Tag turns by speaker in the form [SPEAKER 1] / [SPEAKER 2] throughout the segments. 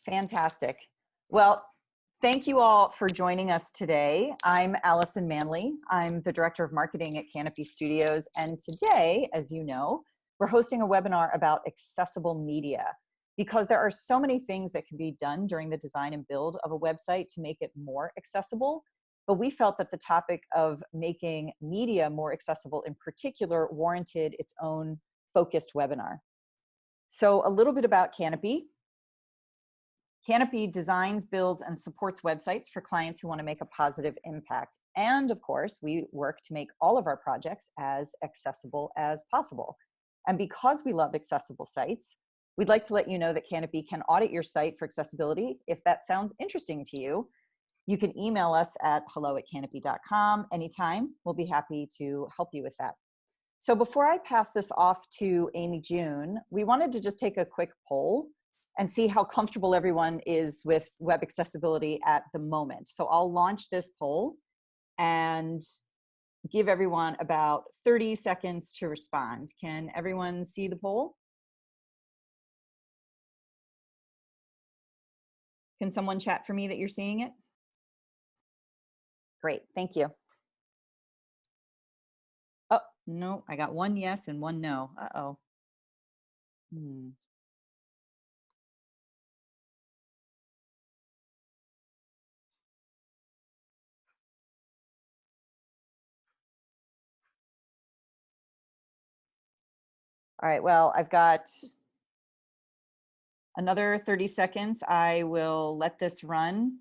[SPEAKER 1] Fantastic. Well, thank you all for joining us today. I'm Allison Manley. I'm the Director of Marketing at Canopy Studios. And today, as you know, we're hosting a webinar about accessible media because there are so many things that can be done during the design and build of a website to make it more accessible. But we felt that the topic of making media more accessible in particular warranted its own focused webinar. So a little bit about Canopy. Canopy designs, builds, and supports websites for clients who want to make a positive impact. And of course, we work to make all of our projects as accessible as possible. And because we love accessible sites, we'd like to let you know that Canopy can audit your site for accessibility. If that sounds interesting to you, you can email us at hello@canopy.com anytime. We'll be happy to help you with that. So before I pass this off to AmyJune, we wanted to just take a quick poll and see how comfortable everyone is with web accessibility at the moment. So I'll launch this poll and give everyone about 30 seconds to respond. Can everyone see the poll? Can someone chat for me that you're seeing it? Great, thank you. Oh, no, I got one yes and one no. Uh-oh. All right, well, I've got another 30 seconds. I will let this run.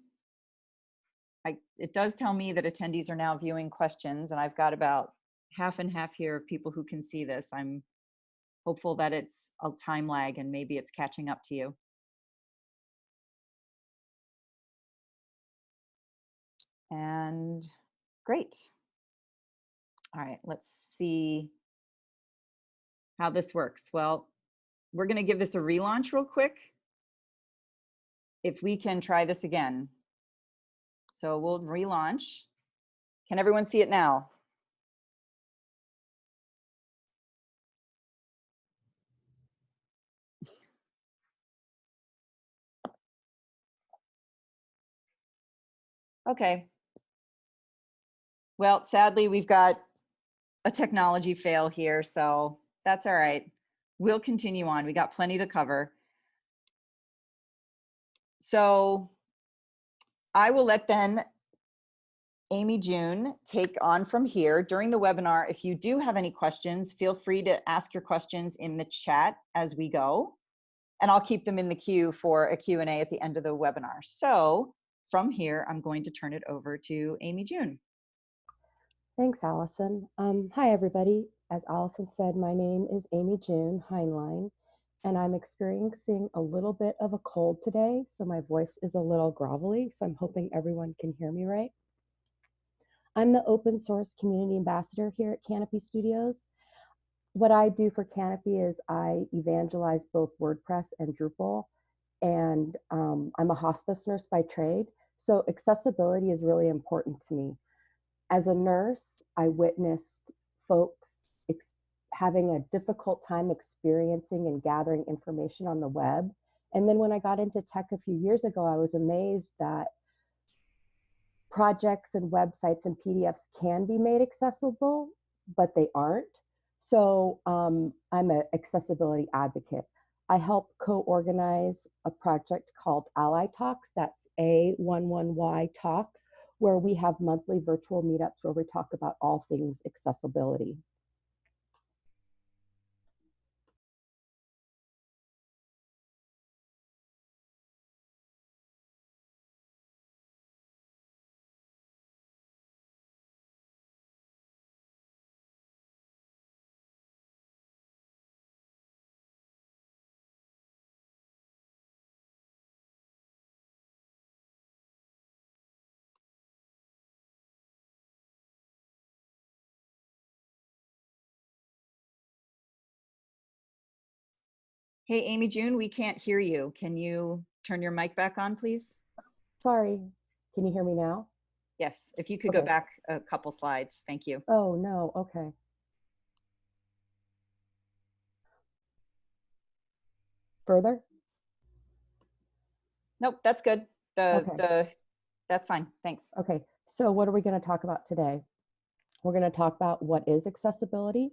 [SPEAKER 1] It does tell me that attendees are now viewing questions, and I've got about half and half here of people who can see this. I'm hopeful that it's a time lag and maybe it's catching up to you. And great. All right, let's see how this works. Well, we're going to give this a relaunch real quick. If we can try this again. So we'll relaunch. Can everyone see it now? Okay. Well, sadly, we've got a technology fail here, so that's all right. We'll continue on. We got plenty to cover. So I will let then AmyJune take on from here. During the webinar, if you do have any questions, feel free to ask your questions in the chat as we go, and I'll keep them in the queue for a Q&A at the end of the webinar. So from here, I'm going to turn it over to AmyJune.
[SPEAKER 2] Thanks, Allison. Hi, everybody. As Allison said, my name is AmyJune Hineline, and I'm experiencing a little bit of a cold today, so my voice is a little grovelly, so I'm hoping everyone can hear me right. I'm the open source community ambassador here at Canopy Studios. What I do for Canopy is I evangelize both WordPress and Drupal, and I'm a hospice nurse by trade, so accessibility is really important to me. As a nurse, I witnessed folks having a difficult time experiencing and gathering information on the web. And then when I got into tech a few years ago, I was amazed that projects and websites and PDFs can be made accessible, but they aren't. So I'm an accessibility advocate. I help co-organize a project called Ally Talks, that's A11Y Talks, where we have monthly virtual meetups where we talk about all things accessibility.
[SPEAKER 1] Hey, AmyJune, we can't hear you. Can you turn your mic back on, please?
[SPEAKER 2] Sorry, can you hear me now?
[SPEAKER 1] Yes, if you could go back a couple slides. Thank you.
[SPEAKER 2] Oh, no, okay. Further?
[SPEAKER 1] Nope, that's good.
[SPEAKER 2] Okay.
[SPEAKER 1] That's fine. Thanks.
[SPEAKER 2] Okay. So what are we going to talk about today? We're going to talk about what is accessibility.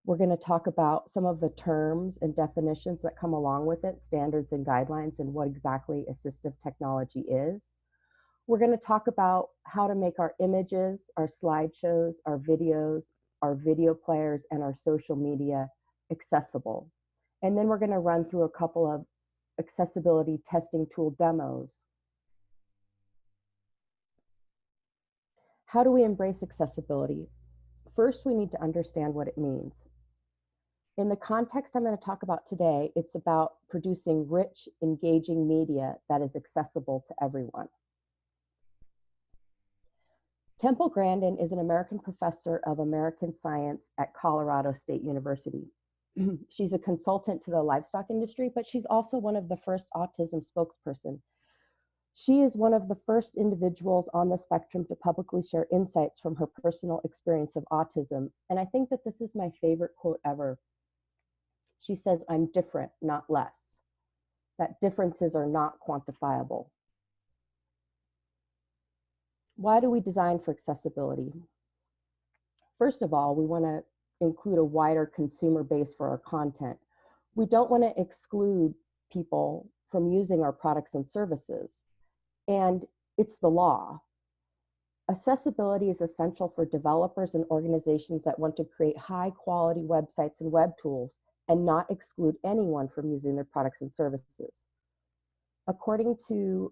[SPEAKER 2] We're going to talk about some of the terms and definitions that come along with it, standards and guidelines, and what exactly assistive technology is. We're going to talk about how to make our images, our slideshows, our videos, our video players, and our social media accessible. And then we're going to run through a couple of accessibility testing tool demos. How do we embrace accessibility? First, we need to understand what it means. In the context I'm going to talk about today, it's about producing rich, engaging media that is accessible to everyone. Temple Grandin is an American professor of American science at Colorado State University. She's a consultant to the livestock industry, but she's also one of the first autism spokesperson. She is one of the first individuals on the spectrum to publicly share insights from her personal experience of autism. And I think that this is my favorite quote ever. She says, "I'm different, not less. That differences are not quantifiable." Why do we design for accessibility? First of all, we want to include a wider consumer base for our content. We don't want to exclude people from using our products and services. And it's the law. Accessibility is essential for developers and organizations that want to create high quality websites and web tools and not exclude anyone from using their products and services. According to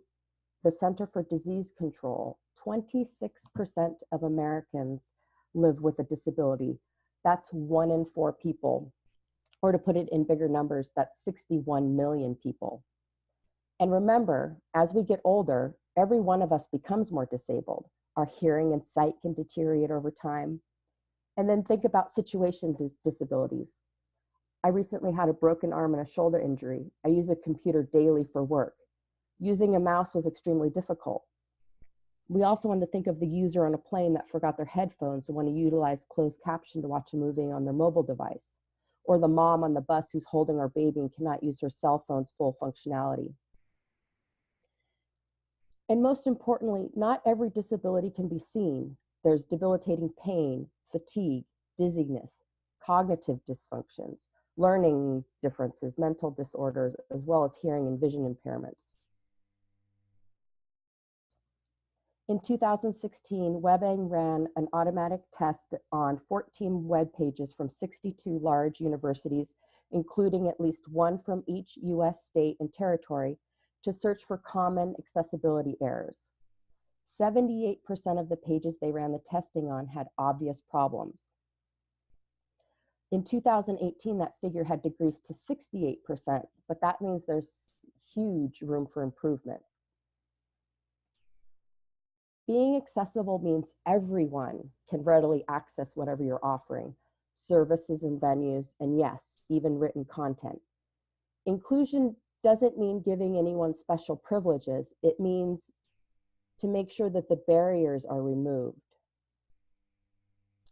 [SPEAKER 2] the Center for Disease Control, 26% of Americans live with a disability. That's 1 in 4 people. Or to put it in bigger numbers, that's 61 million people. And remember, as we get older, every one of us becomes more disabled. Our hearing and sight can deteriorate over time. And then think about situation disabilities. I recently had a broken arm and a shoulder injury. I use a computer daily for work. Using a mouse was extremely difficult. We also want to think of the user on a plane that forgot their headphones and want to utilize closed caption to watch a movie on their mobile device, or the mom on the bus who's holding our baby and cannot use her cell phone's full functionality. And most importantly, not every disability can be seen. There's debilitating pain, fatigue, dizziness, cognitive dysfunctions, learning differences, mental disorders, as well as hearing and vision impairments. In 2016, WebAIM ran an automatic test on 14 web pages from 62 large universities, including at least one from each US state and territory, to search for common accessibility errors. 78% of the pages they ran the testing on had obvious problems. In 2018, that figure had decreased to 68%, but that means there's huge room for improvement. Being accessible means everyone can readily access whatever you're offering, services and venues, and yes, even written content. Inclusion doesn't mean giving anyone special privileges. It means to make sure that the barriers are removed.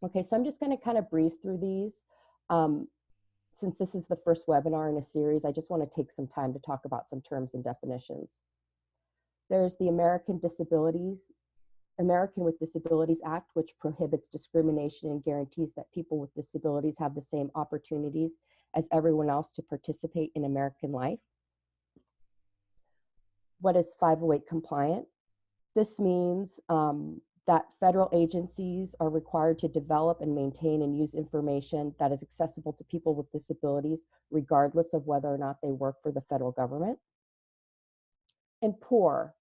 [SPEAKER 2] Okay, so I'm just going to kind of breeze through these. Since this is the first webinar in a series, I just want to take some time to talk about some terms and definitions. There's the American with Disabilities Act, which prohibits discrimination and guarantees that people with disabilities have the same opportunities as everyone else to participate in American life. What is 508 compliant? This means that federal agencies are required to develop and maintain and use information that is accessible to people with disabilities, regardless of whether or not they work for the federal government. And POUR.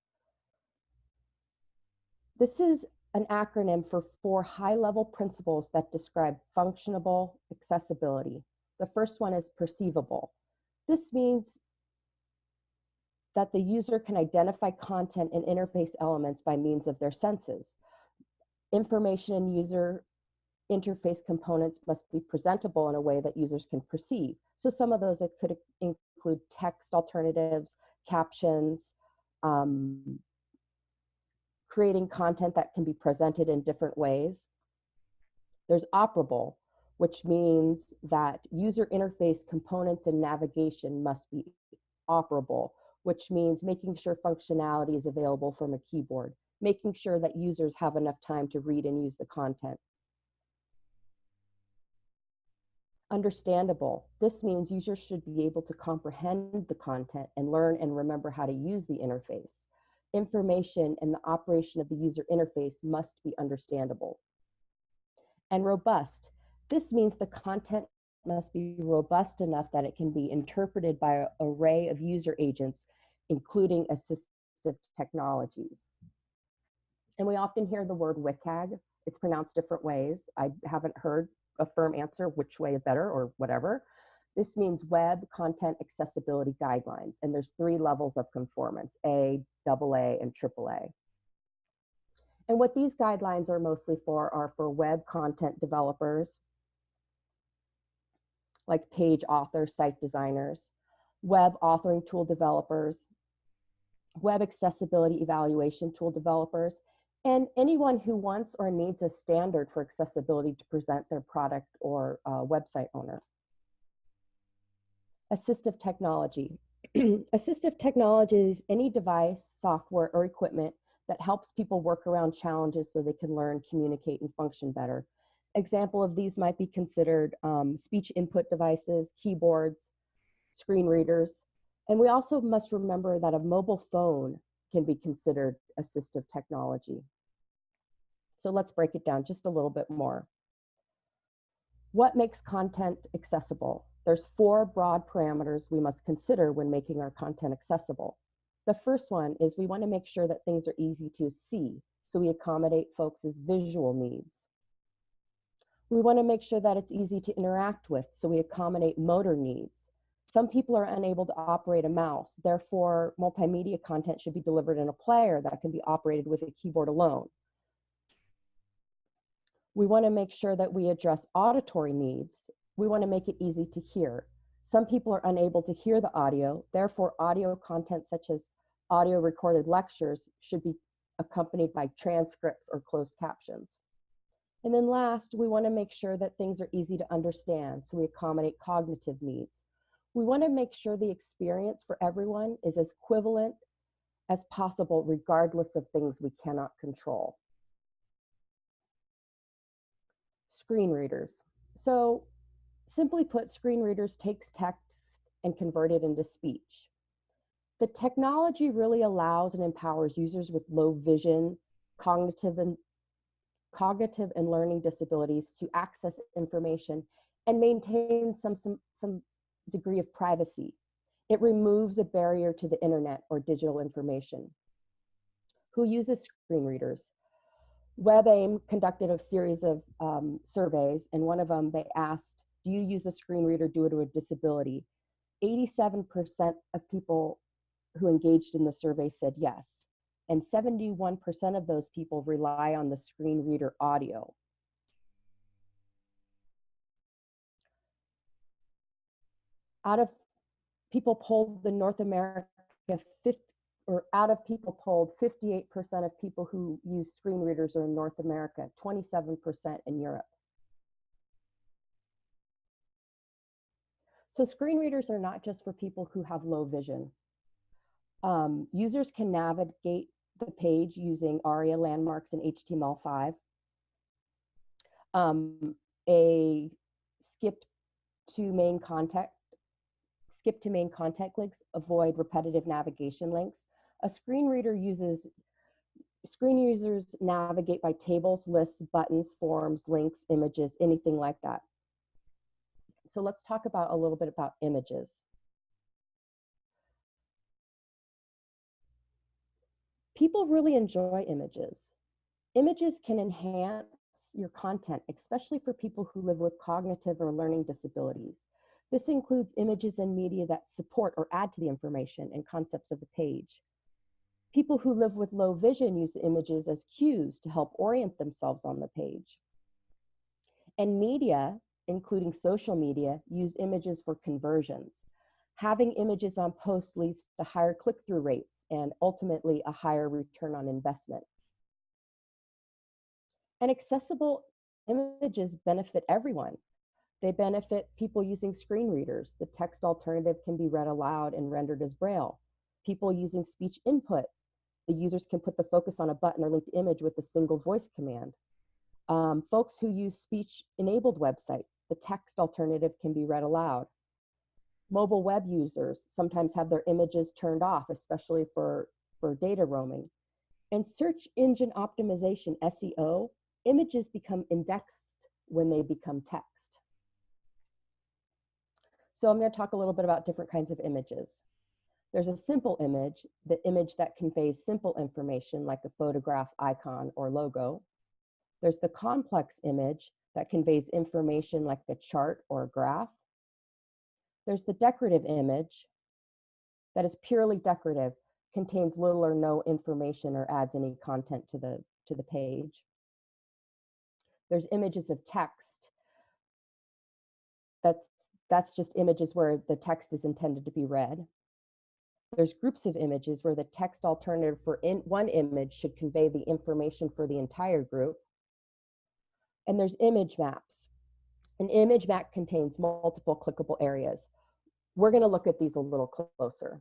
[SPEAKER 2] This is an acronym for 4 high-level principles that describe functionable accessibility. The first one is perceivable. This means that the user can identify content and interface elements by means of their senses. Information and user interface components must be presentable in a way that users can perceive. So some of those, it could include text alternatives, captions, creating content that can be presented in different ways. There's operable, which means that user interface components and navigation must be operable, which means making sure functionality is available from a keyboard, making sure that users have enough time to read and use the content. Understandable. This means users should be able to comprehend the content and learn and remember how to use the interface. Information and the operation of the user interface must be understandable. And robust. This means the content must be robust enough that it can be interpreted by an array of user agents, including assistive technologies. And we often hear the word WCAG. It's pronounced different ways. I haven't heard a firm answer which way is better or whatever. This means Web Content Accessibility Guidelines, and there's 3 levels of conformance, A, AA, and AAA. And what these guidelines are mostly for are for web content developers, like page authors, site designers, web authoring tool developers, web accessibility evaluation tool developers, and anyone who wants or needs a standard for accessibility to present their product or website owner. Assistive technology. Assistive technology is any device, software, or equipment that helps people work around challenges so they can learn, communicate, and function better. Example of these might be considered speech input devices, keyboards, screen readers. And we also must remember that a mobile phone can be considered assistive technology. So let's break it down just a little bit more. What makes content accessible? There's 4 broad parameters we must consider when making our content accessible. The first one is we want to make sure that things are easy to see, so we accommodate folks' visual needs. We want to make sure that it's easy to interact with, so we accommodate motor needs. Some people are unable to operate a mouse, therefore multimedia content should be delivered in a player that can be operated with a keyboard alone. We want to make sure that we address auditory needs. We want to make it easy to hear. Some people are unable to hear the audio, therefore audio content such as audio recorded lectures should be accompanied by transcripts or closed captions. And then last, we want to make sure that things are easy to understand, so we accommodate cognitive needs. We want to make sure the experience for everyone is as equivalent as possible, regardless of things we cannot control. Screen readers. So simply put, screen readers takes text and convert it into speech. The technology really allows and empowers users with low vision, cognitive and learning disabilities to access information and maintain some degree of privacy. It removes a barrier to the internet or digital information. Who uses screen readers? WebAIM conducted a series of surveys, and one of them they asked, do you use a screen reader due to a disability? 87% of people who engaged in the survey said yes, and 71% of those people rely on the screen reader audio. Out of people polled in North America, out of people polled, 58% of people who use screen readers are in North America, 27% in Europe. So screen readers are not just for people who have low vision. Users can navigate the page using ARIA landmarks in HTML5. A skip to main content links avoid repetitive navigation links. Screen users navigate by tables, lists, buttons, forms, links, images, anything like that. So let's talk about a little bit about images. People really enjoy images. Images can enhance your content, especially for people who live with cognitive or learning disabilities. This includes images and media that support or add to the information and concepts of the page. People who live with low vision use the images as cues to help orient themselves on the page. And media, including social media, use images for conversions. Having images on posts leads to higher click-through rates and ultimately a higher return on investment. And accessible images benefit everyone. They benefit people using screen readers. The text alternative can be read aloud and rendered as Braille. People using speech input, the users can put the focus on a button or linked image with a single voice command. Folks who use speech-enabled website, the text alternative can be read aloud. Mobile web users sometimes have their images turned off, especially for data roaming. And search engine optimization, SEO, images become indexed when they become text. So I'm going to talk a little bit about different kinds of images. There's a simple image, the image that conveys simple information like a photograph, icon, or logo. There's the complex image that conveys information like a chart or a graph. There's the decorative image that is purely decorative, contains little or no information or adds any content to the page. There's images of text. That's just images where the text is intended to be read. There's groups of images where the text alternative for one image should convey the information for the entire group. And there's image maps. An image map contains multiple clickable areas. We're going to look at these a little closer.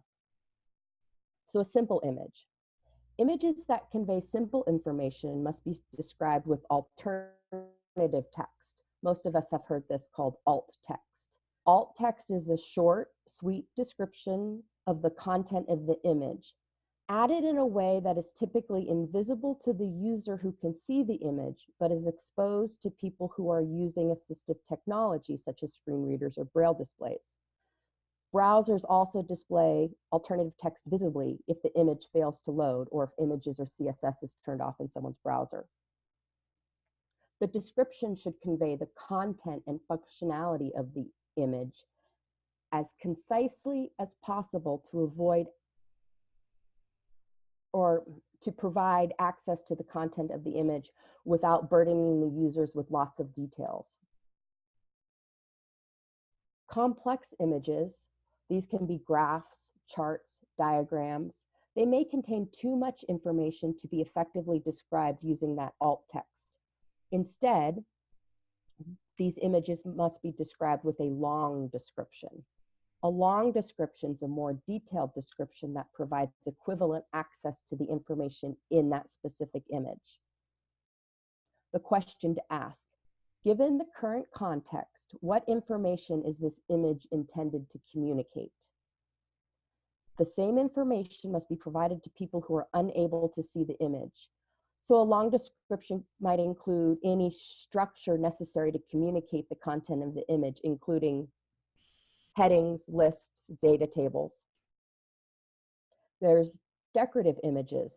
[SPEAKER 2] So a simple image. Images that convey simple information must be described with alternative text. Most of us have heard this called alt text. Alt text is a short, sweet description of the content of the image, added in a way that is typically invisible to the user who can see the image, but is exposed to people who are using assistive technology, such as screen readers or braille displays. Browsers also display alternative text visibly if the image fails to load or if images or CSS is turned off in someone's browser. The description should convey the content and functionality of the image as concisely as possible to avoid or to provide access to the content of the image without burdening the users with lots of details. Complex images, these can be graphs, charts, diagrams. They may contain too much information to be effectively described using that alt text. Instead, these images must be described with a long description. A long description is a more detailed description that provides equivalent access to the information in that specific image. The question to ask, given the current context, what information is this image intended to communicate? The same information must be provided to people who are unable to see the image. So a long description might include any structure necessary to communicate the content of the image, including headings, lists, data tables. There's decorative images.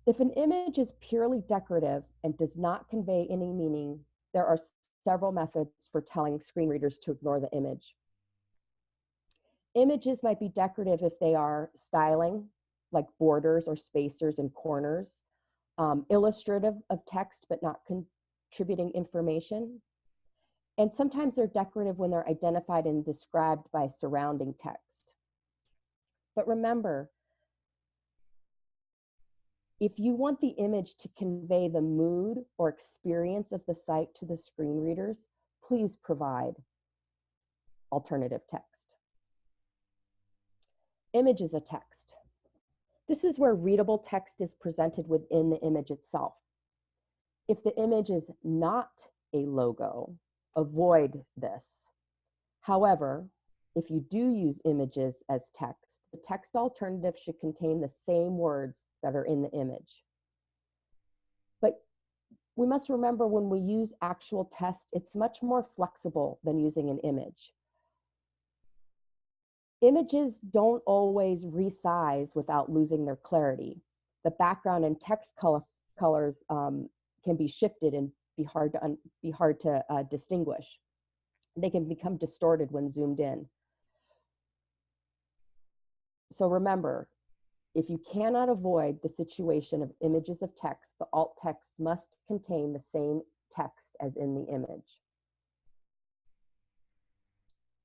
[SPEAKER 2] If an image is purely decorative and does not convey any meaning, there are several methods for telling screen readers to ignore the image. Images might be decorative if they are styling, like borders or spacers and corners, illustrative of text but not contributing information. And sometimes they're decorative when they're identified and described by surrounding text. But remember, if you want the image to convey the mood or experience of the site to the screen readers, please provide alternative text. Images of text. This is where readable text is presented within the image itself. If the image is not a logo, avoid this. However, if you do use images as text, the text alternative should contain the same words that are in the image. But we must remember when we use actual text, it's much more flexible than using an image. Images don't always resize without losing their clarity. The background and text colors can be shifted and be hard to distinguish. They can become distorted when zoomed in. So remember, if you cannot avoid the situation of images of text, the alt text must contain the same text as in the image.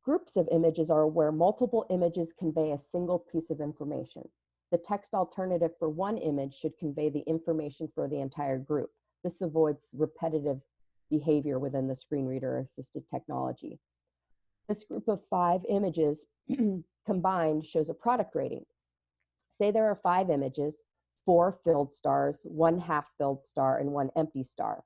[SPEAKER 2] Groups of images are where multiple images convey a single piece of information. The text alternative for one image should convey the information for the entire group. This avoids repetitive behavior within the screen reader assisted technology. This group of 5 images combined shows a product rating. Say there are 5 images, 4 filled stars, 1 half filled star, and 1 empty star,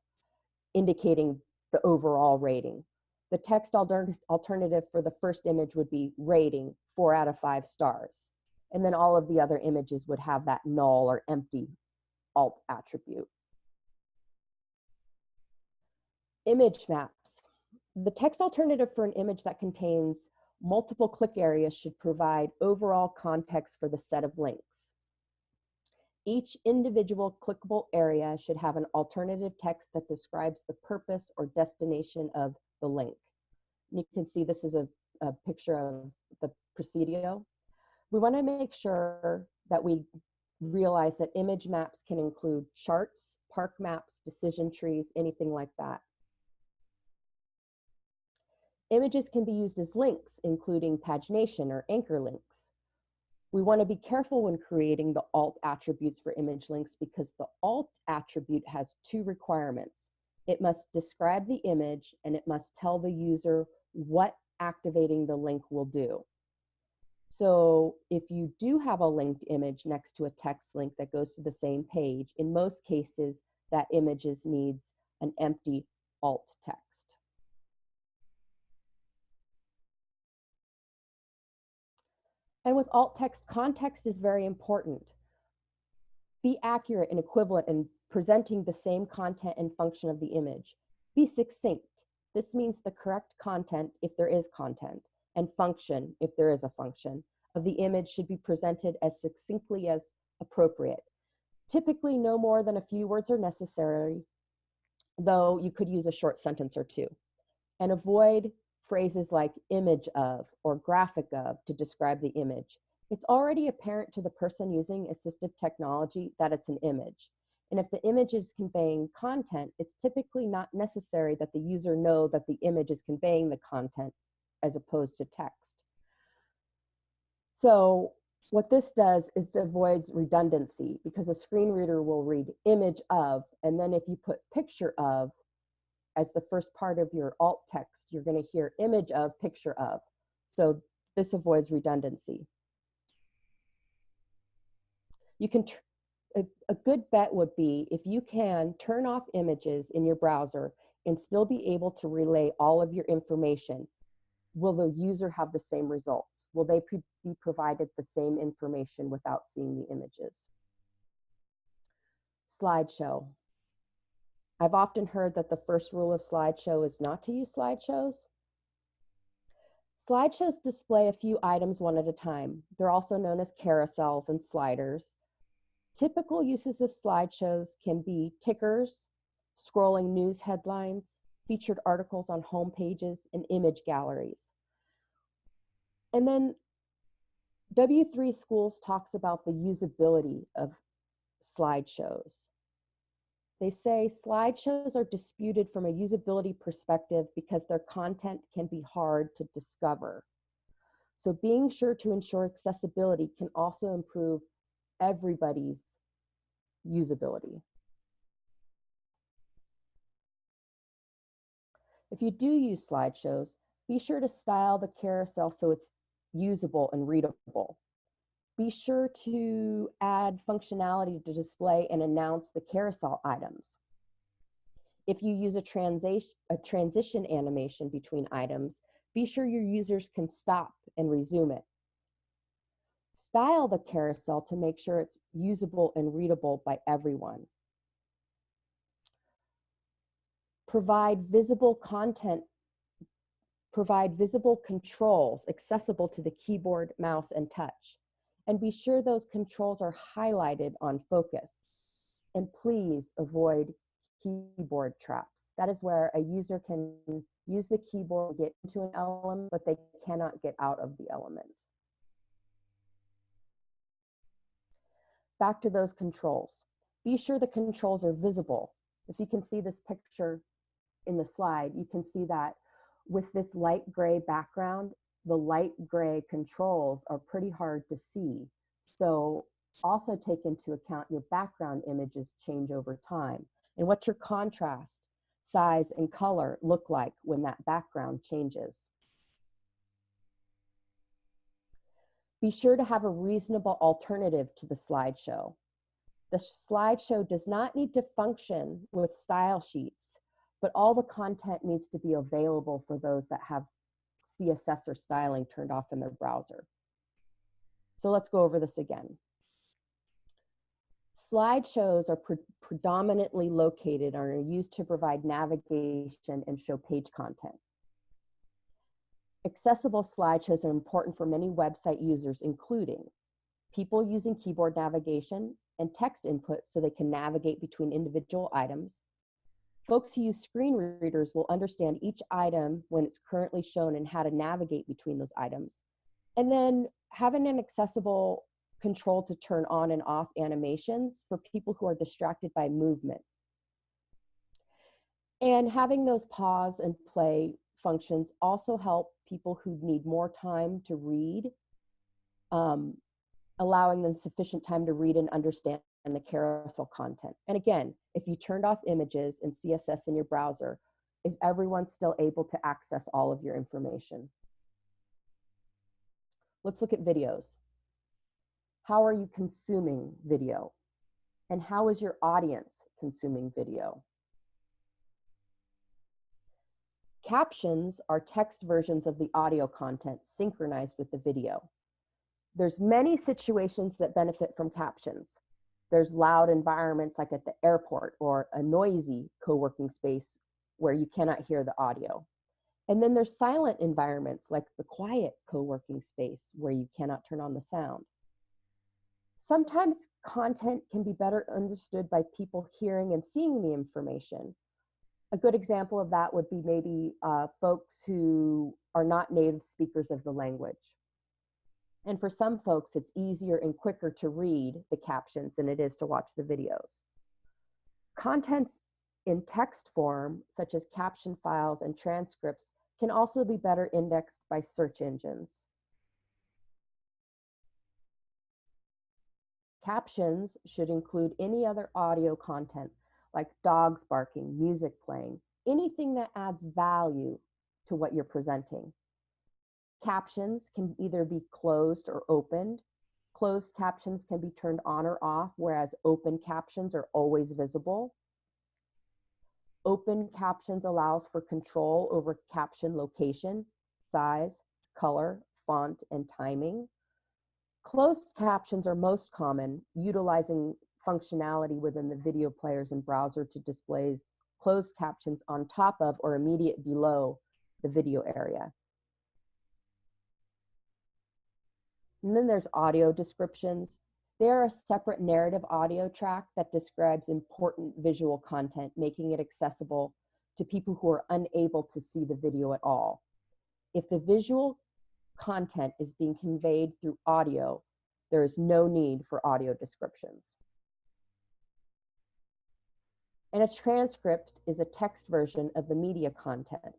[SPEAKER 2] indicating the overall rating. The text alternative for the first image would be rating 4 out of 5 stars. And then all of the other images would have that null or empty alt attribute. Image maps. The text alternative for an image that contains multiple click areas should provide overall context for the set of links. Each individual clickable area should have an alternative text that describes the purpose or destination of the link. And you can see this is a picture of the Presidio. We want to make sure that we realize that image maps can include charts, park maps, decision trees, anything like that. Images can be used as links, including pagination or anchor links. We want to be careful when creating the alt attributes for image links because the alt attribute has 2 requirements. It must describe the image and it must tell the user what activating the link will do. So if you do have a linked image next to a text link that goes to the same page, in most cases, that image needs an empty alt text. And with alt text, context is very important. Be accurate and equivalent in presenting the same content and function of the image. Be succinct. This means the correct content, if there is content, and function, if there is a function, of the image should be presented as succinctly as appropriate. Typically, no more than a few words are necessary, though you could use a short sentence or 2. And avoid phrases like image of or graphic of to describe the image. It's already apparent to the person using assistive technology that it's an image. And if the image is conveying content, it's typically not necessary that the user know that the image is conveying the content as opposed to text. So what this does is avoids redundancy because a screen reader will read image of, and then if you put picture of as the first part of your alt text, you're going to hear image of, picture of. So this avoids redundancy. You can, a good bet would be if you can turn off images in your browser and still be able to relay all of your information. Will the user have the same results? Will they be provided the same information without seeing the images? Slideshow. I've often heard that the first rule of slideshow is not to use slideshows. Slideshows display a few items one at a time. They're also known as carousels and sliders. Typical uses of slideshows can be tickers, scrolling news headlines, featured articles on home pages, and image galleries. And then W3 Schools talks about the usability of slideshows. They say slideshows are disputed from a usability perspective because their content can be hard to discover. So being sure to ensure accessibility can also improve everybody's usability. If you do use slideshows, be sure to style the carousel so it's usable and readable. Be sure to add functionality to display and announce the carousel items. If you use a transition animation between items, be sure your users can stop and resume it. Style the carousel to make sure it's usable and readable by everyone. Provide visible content, provide visible controls accessible to the keyboard, mouse, and touch. And be sure those controls are highlighted on focus. And please avoid keyboard traps. That is where a user can use the keyboard to get into an element, but they cannot get out of the element. Back to those controls. Be sure the controls are visible. If you can see this picture in the slide, you can see that with this light gray background, the light gray controls are pretty hard to see. So also take into account your background images change over time and what your contrast, size, and color look like when that background changes. Be sure to have a reasonable alternative to the slideshow. The slideshow does not need to function with style sheets, but all the content needs to be available for those that have CSS or styling turned off in their browser. So let's go over this again. Slideshows are predominantly located and are used to provide navigation and show page content. Accessible slideshows are important for many website users, including people using keyboard navigation and text input so they can navigate between individual items. Folks who use screen readers will understand each item when it's currently shown and how to navigate between those items. And then having an accessible control to turn on and off animations for people who are distracted by movement. And having those pause and play functions also help people who need more time to read, allowing them sufficient time to read and understand the carousel content. And again, if you turned off images and CSS in your browser, is everyone still able to access all of your information? Let's look at videos. How are you consuming video? And how is your audience consuming video? Captions are text versions of the audio content synchronized with the video. There's many situations that benefit from captions. There's loud environments like at the airport or a noisy co-working space where you cannot hear the audio. And then there's silent environments like the quiet co-working space where you cannot turn on the sound. Sometimes content can be better understood by people hearing and seeing the information. A good example of that would be maybe folks who are not native speakers of the language. And for some folks, it's easier and quicker to read the captions than it is to watch the videos. Contents in text form, such as caption files and transcripts, can also be better indexed by search engines. Captions should include any other audio content, like dogs barking, music playing, anything that adds value to what you're presenting. Captions can either be closed or opened. Closed captions can be turned on or off, whereas open captions are always visible. Open captions allows for control over caption location, size, color, font, and timing. Closed captions are most common, utilizing functionality within the video players and browser to display closed captions on top of or immediate below the video area. And then there's audio descriptions. They're a separate narrative audio track that describes important visual content, making it accessible to people who are unable to see the video at all. If the visual content is being conveyed through audio, there is no need for audio descriptions. And a transcript is a text version of the media content.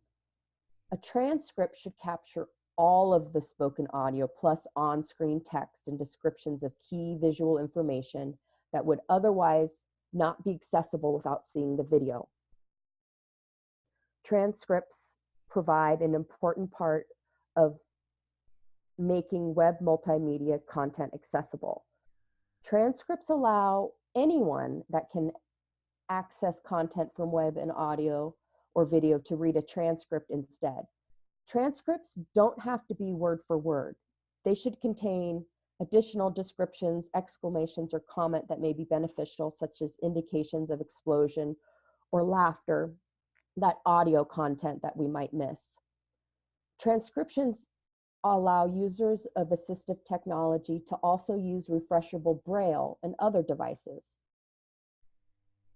[SPEAKER 2] A transcript should capture all of the spoken audio plus on-screen text and descriptions of key visual information that would otherwise not be accessible without seeing the video. Transcripts provide an important part of making web multimedia content accessible. Transcripts allow anyone that can access content from web and audio or video to read a transcript instead. Transcripts don't have to be word for word. They should contain additional descriptions, exclamations, or comment that may be beneficial, such as indications of explosion or laughter, that audio content that we might miss. Transcriptions allow users of assistive technology to also use refreshable Braille and other devices.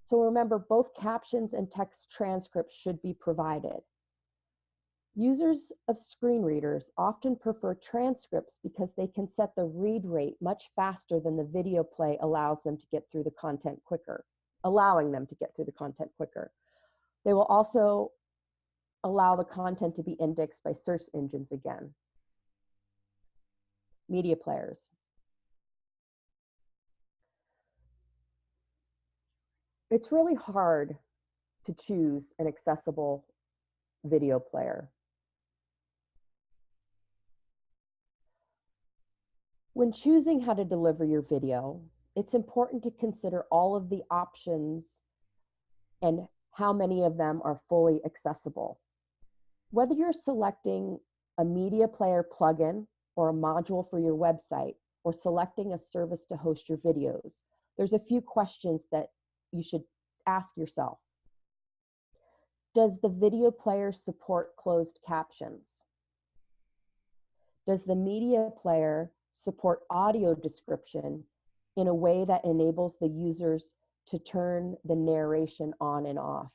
[SPEAKER 2] So remember, both captions and text transcripts should be provided. Users of screen readers often prefer transcripts because they can set the read rate much faster than the video play allows them to get through the content quicker, allowing them to get through the content quicker. They will also allow the content to be indexed by search engines again. Media players. It's really hard to choose an accessible video player. When choosing how to deliver your video, it's important to consider all of the options and how many of them are fully accessible. Whether you're selecting a media player plugin or a module for your website, or selecting a service to host your videos, there's a few questions that you should ask yourself. Does the video player support closed captions? Does the media player support audio description in a way that enables the users to turn the narration on and off?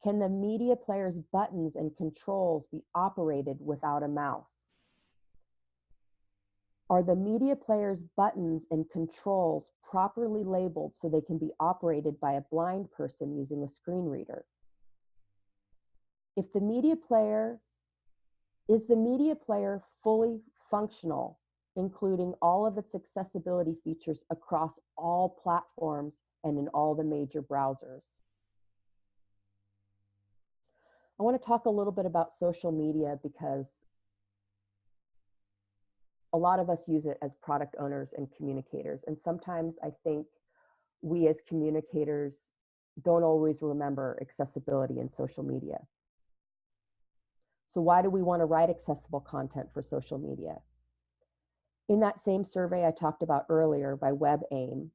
[SPEAKER 2] Can the media player's buttons and controls be operated without a mouse? Are the media player's buttons and controls properly labeled so they can be operated by a blind person using a screen reader? Is the media player fully functional, including all of its accessibility features across all platforms and in all the major browsers? I want to talk a little bit about social media because a lot of us use it as product owners and communicators. And sometimes I think we as communicators don't always remember accessibility in social media. So why do we want to write accessible content for social media? In that same survey I talked about earlier by WebAIM,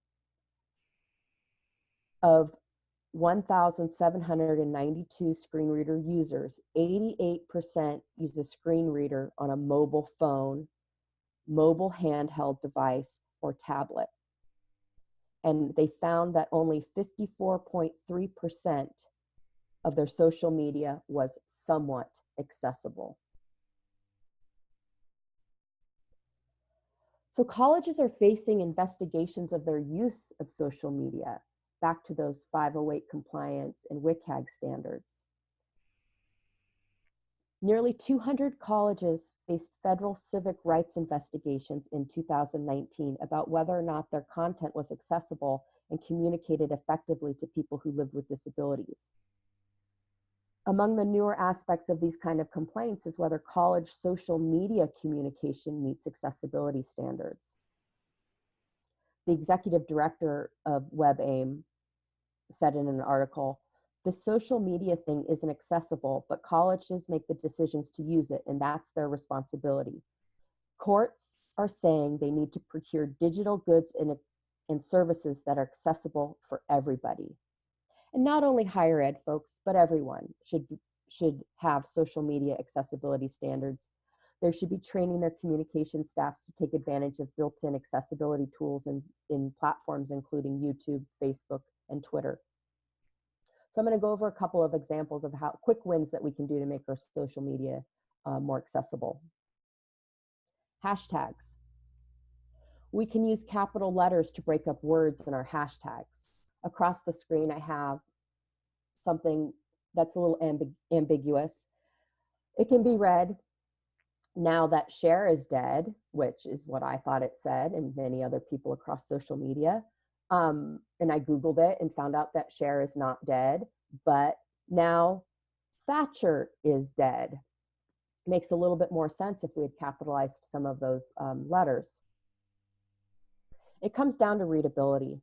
[SPEAKER 2] of 1,792 screen reader users, 88% use a screen reader on a mobile phone, mobile handheld device, or tablet. And they found that only 54.3% of their social media was somewhat accessible. So colleges are facing investigations of their use of social media, back to those 508 compliance and WCAG standards. Nearly 200 colleges faced federal civic rights investigations in 2019 about whether or not their content was accessible and communicated effectively to people who live with disabilities. Among the newer aspects of these kind of complaints is whether college social media communication meets accessibility standards. The executive director of WebAIM said in an article, "The social media thing isn't accessible, but colleges make the decisions to use it, and that's their responsibility. Courts are saying they need to procure digital goods and services that are accessible for everybody." And not only higher ed folks, but everyone should have social media accessibility standards. There should be training their communication staffs to take advantage of built-in accessibility tools in platforms including YouTube, Facebook, and Twitter. So I'm going to go over a couple of examples of how quick wins that we can do to make our social media more accessible. Hashtags. We can use capital letters to break up words in our hashtags. Across the screen, I have something that's a little ambiguous. It can be read, "Now that share is dead," which is what I thought it said, and many other people across social media. And I Googled it and found out that share is not dead, but now Thatcher is dead. Makes a little bit more sense if we had capitalized some of those letters. It comes down to readability.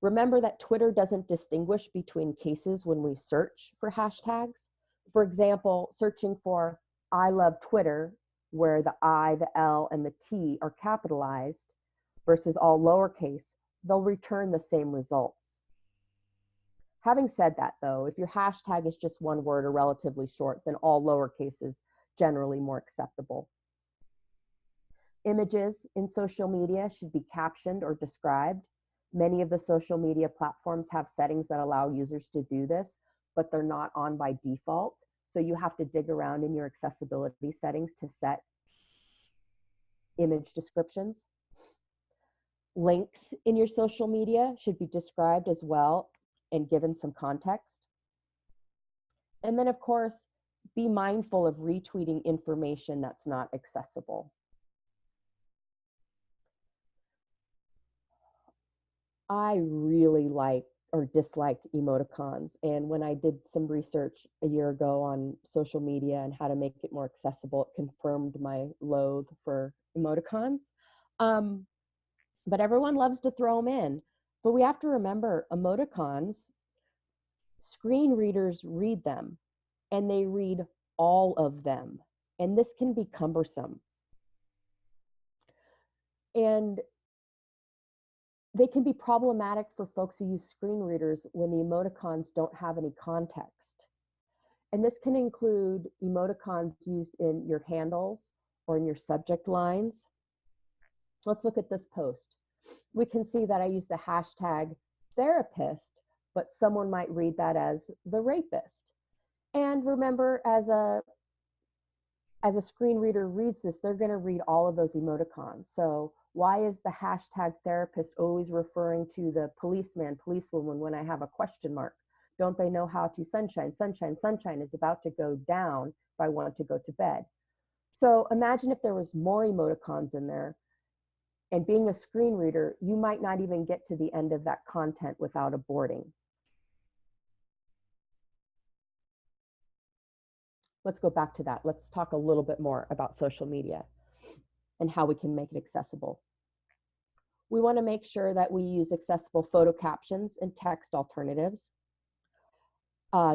[SPEAKER 2] Remember that Twitter doesn't distinguish between cases when we search for hashtags. For example, searching for "I love Twitter," where the I, the L, and the T are capitalized, versus all lowercase, they'll return the same results. Having said that, though, if your hashtag is just one word or relatively short, then all lowercase is generally more acceptable. Images in social media should be captioned or described. Many of the social media platforms have settings that allow users to do this, but they're not on by default. So you have to dig around in your accessibility settings to set image descriptions. Links in your social media should be described as well and given some context. And then, of course, be mindful of retweeting information that's not accessible. I really like or dislike emoticons. And when I did some research a year ago on social media and how to make it more accessible, it confirmed my loathe for emoticons. But everyone loves to throw them in. But we have to remember emoticons, screen readers read them, and they read all of them. And this can be cumbersome. And they can be problematic for folks who use screen readers when the emoticons don't have any context. And this can include emoticons used in your handles or in your subject lines. Let's look at this post. We can see that I use the hashtag therapist, but someone might read that as the rapist. And remember, as a screen reader reads this, they're going to read all of those emoticons. So why is the hashtag therapist always referring to the policeman, policewoman when I have a question mark? Don't they know how to sunshine, sunshine, sunshine is about to go down if I want to go to bed? So imagine if there was more emoticons in there, and being a screen reader, you might not even get to the end of that content without aborting. Let's go back to that. Let's talk a little bit more about social media and how we can make it accessible. We want to make sure that we use accessible photo captions and text alternatives.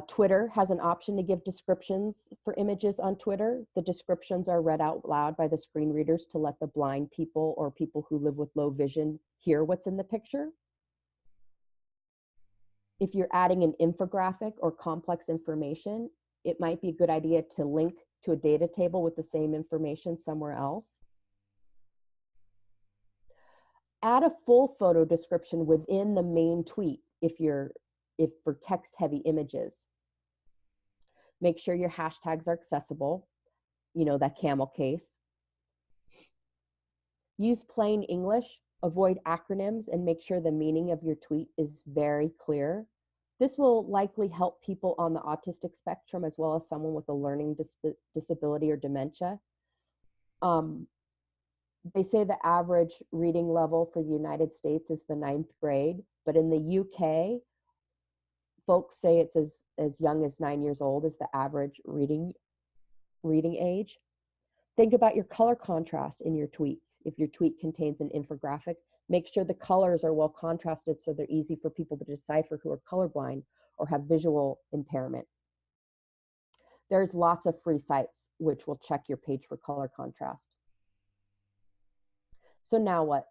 [SPEAKER 2] Twitter has an option to give descriptions for images on Twitter. The descriptions are read out loud by the screen readers to let the blind people or people who live with low vision hear what's in the picture. If you're adding an infographic or complex information, it might be a good idea to link to a data table with the same information somewhere else. Add a full photo description within the main tweet if for text heavy images. Make sure your hashtags are accessible, you know, that camel case. Use plain English, avoid acronyms, and make sure the meaning of your tweet is very clear. This will likely help people on the autistic spectrum as well as someone with a learning disability or dementia. They say the average reading level for the United States is the 9th grade, but in the UK, folks say it's as young as 9 years old is the average reading age. Think about your color contrast in your tweets. If your tweet contains an infographic, make sure the colors are well contrasted so they're easy for people to decipher who are colorblind or have visual impairment. There's lots of free sites which will check your page for color contrast. So now what?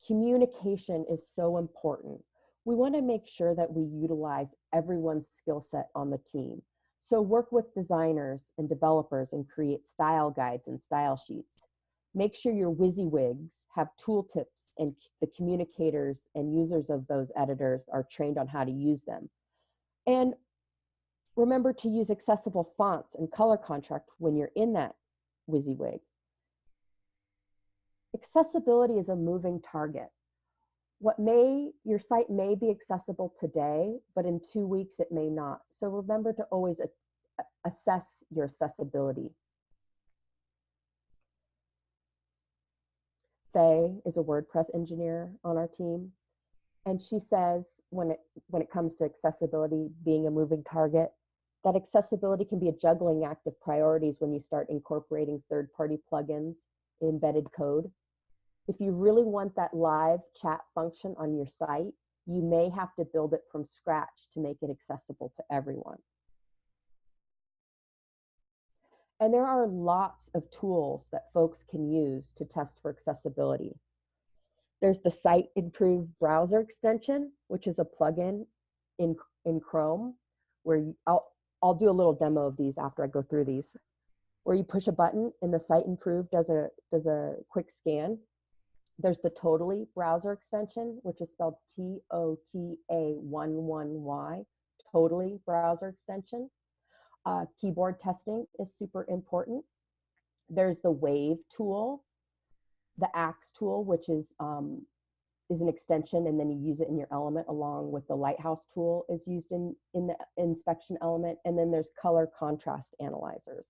[SPEAKER 2] Communication is so important. We want to make sure that we utilize everyone's skill set on the team. So work with designers and developers and create style guides and style sheets. Make sure your WYSIWYGs have tooltips and the communicators and users of those editors are trained on how to use them. And remember to use accessible fonts and color contrast when you're in that WYSIWYG. Accessibility is a moving target. Your site may be accessible today, but in 2 weeks it may not. So remember to always assess your accessibility. Faye is a WordPress engineer on our team, and she says when it comes to accessibility being a moving target, that accessibility can be a juggling act of priorities when you start incorporating third-party plugins, embedded code. If you really want that live chat function on your site, you may have to build it from scratch to make it accessible to everyone. And there are lots of tools that folks can use to test for accessibility. There's the Site Improve browser extension, which is a plugin in Chrome, where I'll do a little demo of these after I go through these, where you push a button and the Site Improve does a quick scan. There's the Totally browser extension, which is spelled TOTA11Y, Totally browser extension. Keyboard testing is super important. There's the Wave tool, the Axe tool, which is an extension, and then you use it in your element along with the Lighthouse tool is used in the inspection element. And then there's color contrast analyzers.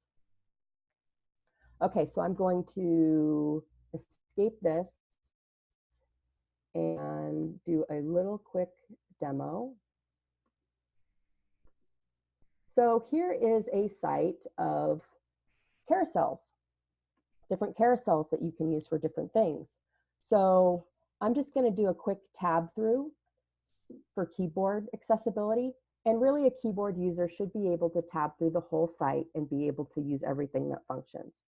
[SPEAKER 2] Okay, so I'm going to escape this and do a little quick demo. So here is a site of carousels. different carousels that you can use for different things. So I'm just going to do a quick tab through for keyboard accessibility. And really a keyboard user should be able to tab through the whole site and be able to use everything that functions.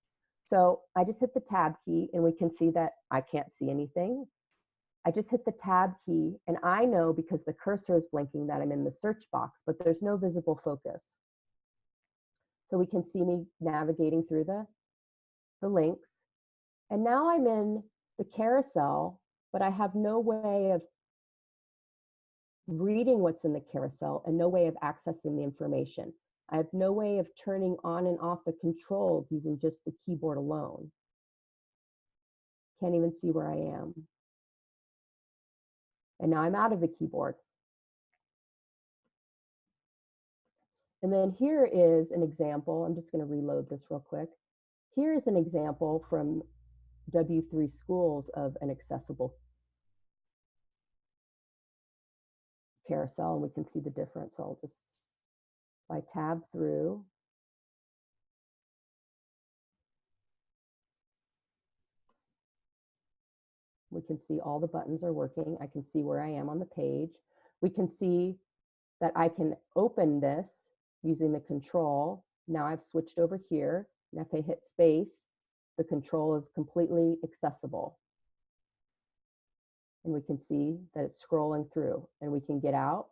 [SPEAKER 2] So I just hit the tab key and we can see that I can't see anything. I just hit the tab key and I know because the cursor is blinking that I'm in the search box, but there's no visible focus. So we can see me navigating through the links. And now I'm in the carousel, but I have no way of reading what's in the carousel and no way of accessing the information. I have no way of turning on and off the controls using just the keyboard alone. Can't even see where I am. And now I'm out of the keyboard. And then here is an example. I'm just going to reload this real quick. Here is an example from W3 Schools of an accessible carousel, and we can see the difference. So I'll just, if I tab through, we can see all the buttons are working. I can see where I am on the page. We can see that I can open this using the control. Now I've switched over here, and if I hit space, the control is completely accessible. And we can see that it's scrolling through, and we can get out.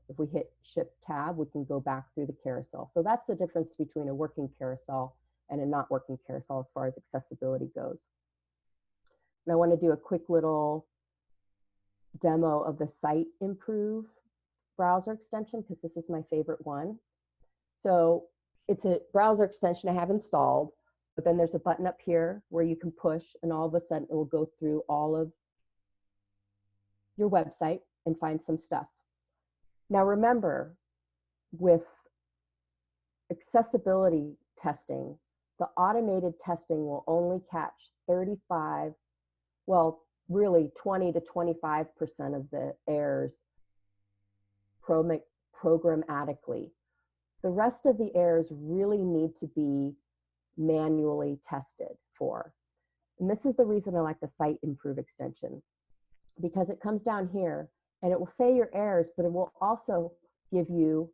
[SPEAKER 2] If we hit shift tab, we can go back through the carousel. So that's the difference between a working carousel and a not working carousel as far as accessibility goes. And I want to do a quick little demo of the Site Improve browser extension because this is my favorite one. So it's a browser extension I have installed, but then there's a button up here where you can push and all of a sudden it will go through all of your website and find some stuff. Now remember, with accessibility testing, the automated testing will only catch 35, well, really 20 to 25% of the errors programmatically. The rest of the errors really need to be manually tested for. And this is the reason I like the Site Improve extension, because it comes down here and it will say your errors, but it will also give you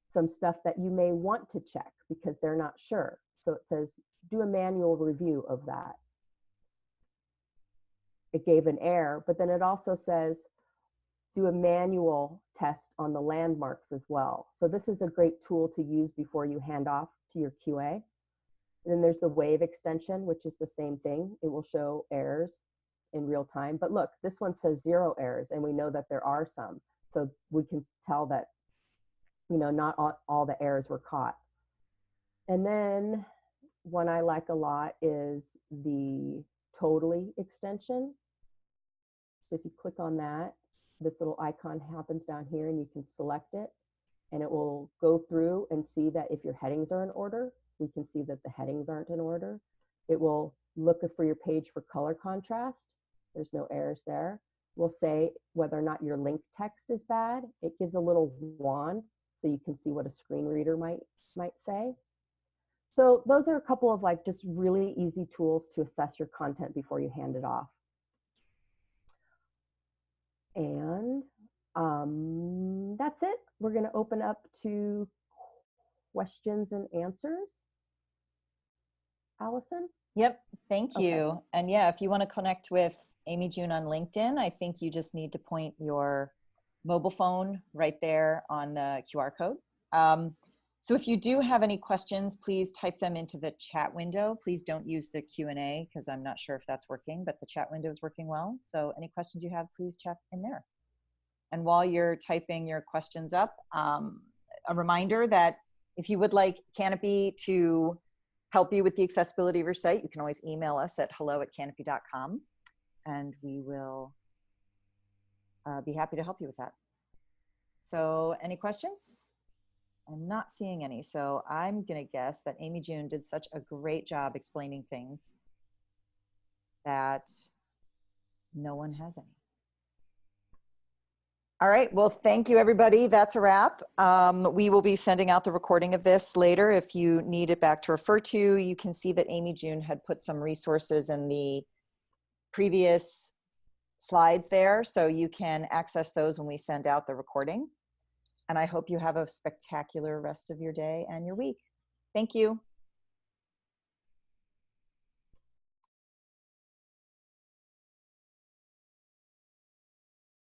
[SPEAKER 2] some stuff that you may want to check because they're not sure. So it says, do a manual review of that. It gave an error, but then it also says, do a manual test on the landmarks as well. So this is a great tool to use before you hand off to your QA. And then there's the Wave extension, which is the same thing. It will show errors in real time. But look, this one says 0 errors, and we know that there are some. So we can tell that, you know, not all the errors were caught. And then one I like a lot is the Totally extension. So if you click on that, this little icon happens down here and you can select it and it will go through and see that if your headings are in order, we can see that the headings aren't in order. It will look for your page for color contrast. There's no errors there. We'll say whether or not your link text is bad. It gives a little wand so you can see what a screen reader might say. So those are a couple of like just really easy tools to assess your content before you hand it off. And that's it. We're going to open up to questions and answers. Allison?
[SPEAKER 1] Yep, thank you.
[SPEAKER 2] Okay.
[SPEAKER 1] And yeah, if you want to connect with AmyJune on LinkedIn, I think you just need to point your mobile phone right there on the QR code. So if you do have any questions, please type them into the chat window. Please don't use the Q&A because I'm not sure if that's working, but the chat window is working well. So any questions you have, please chat in there. And while you're typing your questions up, a reminder that if you would like Canopy to help you with the accessibility of your site, you can always email us at hello@canopy.com and we will be happy to help you with that. So any questions? I'm not seeing any, so I'm gonna guess that AmyJune did such a great job explaining things that no one has any. All right. Well, thank you, everybody. That's a wrap. We will be sending out the recording of this later. If you need it back to refer to, you can see that AmyJune had put some resources in the previous slides there, so you can access those when we send out the recording. And I hope you have a spectacular rest of your day and your week. Thank you.